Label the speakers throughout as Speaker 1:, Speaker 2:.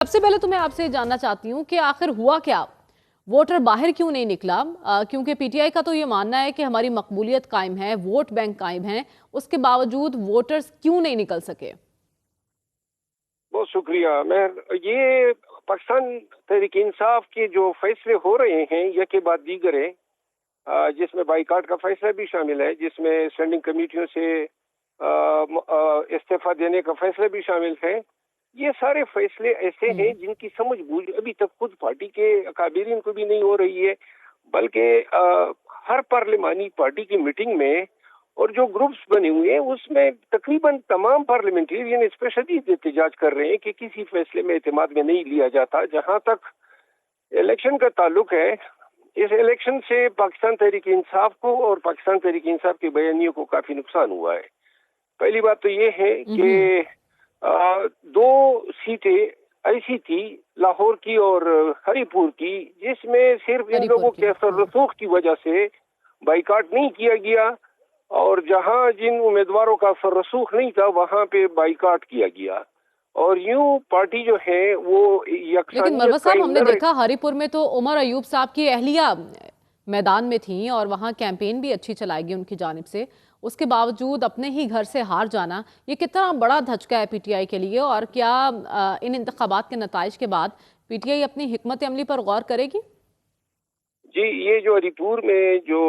Speaker 1: सबसे पहले तो मैं आपसे जानना चाहती हूँ कि आखिर हुआ क्या, वोटर बाहर क्यों नहीं निकला? क्योंकि पीटीआई का तो ये मानना है कि हमारी मकबूलियत कायम है, वोट बैंक कायम है, उसके बावजूद वोटर्स क्यों नहीं निकल सके?
Speaker 2: बहुत शुक्रिया। मैं ये पाकिस्तान तहरीक इंसाफ के जो फैसले हो रहे हैं या के बाद दीगरे, जिसमें बाइकाट का फैसला भी शामिल है, जिसमें स्टैंडिंग कमेटियों से इस्तीफा देने का फैसला भी शामिल है। ये सारे फैसले ऐसे हैं जिनकी समझ बूझ अभी तक खुद पार्टी के अकाबिरीन को भी नहीं हो रही है, बल्कि हर पार्लिमानी पार्टी की मीटिंग में और जो ग्रुप्स बने हुए हैं उसमें तकरीबन तमाम पार्लियामेंटेरियन इस पर शदीद एहतजाज कर रहे हैं कि किसी फैसले में एतमाद में नहीं लिया जाता। जहां तक इलेक्शन का ताल्लुक है, इस इलेक्शन से पाकिस्तान तहरीक इंसाफ को और पाकिस्तान तहरीक इंसाफ के बयानियों को काफी नुकसान हुआ है। पहली बात तो ये है कि दो सीटें ऐसी थी, लाहौर की और हरीपुर की, जिसमें सिर्फ इन लोगों के असर रसूख की वजह से बाइकाट नहीं किया गया, और जहां जिन उम्मीदवारों का असर रसूख नहीं था वहां पे बाइकाट किया गया। और यूं पार्टी जो है वो
Speaker 1: लेकिन मरवा साहब, हमने देखा हरीपुर में तो उमर अयूब साहब की अहलिया मैदान में थी और वहां कैंपेन भी अच्छी चलाई गई उनकी जानिब से। उसके बावजूद अपने ही घर से हार जाना, ये कितना बड़ा धचका है पीटीआई के लिए? और क्या इन इंतखाबात के नताइज के बाद पीटीआई अपनी हिकमत अमली पर गौर करेगी?
Speaker 2: जी, ये जो हरीपुर में जो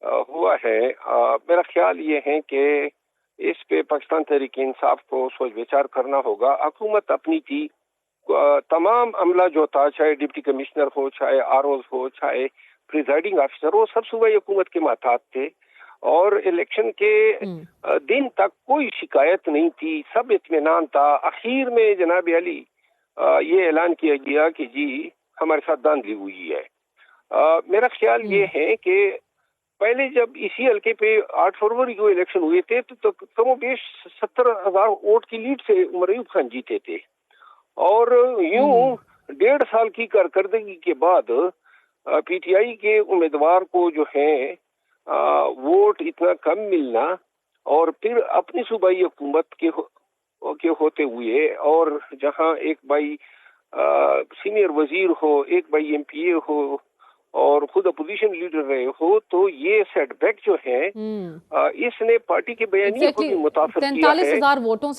Speaker 2: हुआ है, मेरा ख्याल ये है कि इस पे पाकिस्तान तहरीक इंसाफ को सोच विचार करना होगा। हुकूमत अपनी थी, तमाम अमला जो था, चाहे डिप्टी कमिश्नर हो, चाहे आरओज हो, चाहे प्रिजाइडिंग ऑफिसर हो, सब सूबाई हुकूमत के माथात थे, और इलेक्शन के दिन तक कोई शिकायत नहीं थी, सब इत्मीनान था। आखिर में जनाब अली ये ऐलान किया गया कि जी हमारे साथ धांधली हुई है। मेरा ख्याल ये है कि पहले जब इसी हल्के पे 8 फरवरी को इलेक्शन हुए थे तो कमोबेश 70,000 वोट की लीड से उमर अयूब खान जीते थे, और यूं 1.5 साल की कारकर्दगी के बाद पीटीआई के उम्मीदवार को जो है वोट इतना कम मिलना, और फिर अपनी सूबाई हुकूमत के होते हुए, और जहां एक भाई सीनियर वजीर हो, एक भाई एमपीए हो और खुद अपोजिशन लीडर रहे हो, तो ये सेटबैक जो है इसने पार्टी के बयानियों को भी मुतासर किया है।
Speaker 1: 43,000 वोटों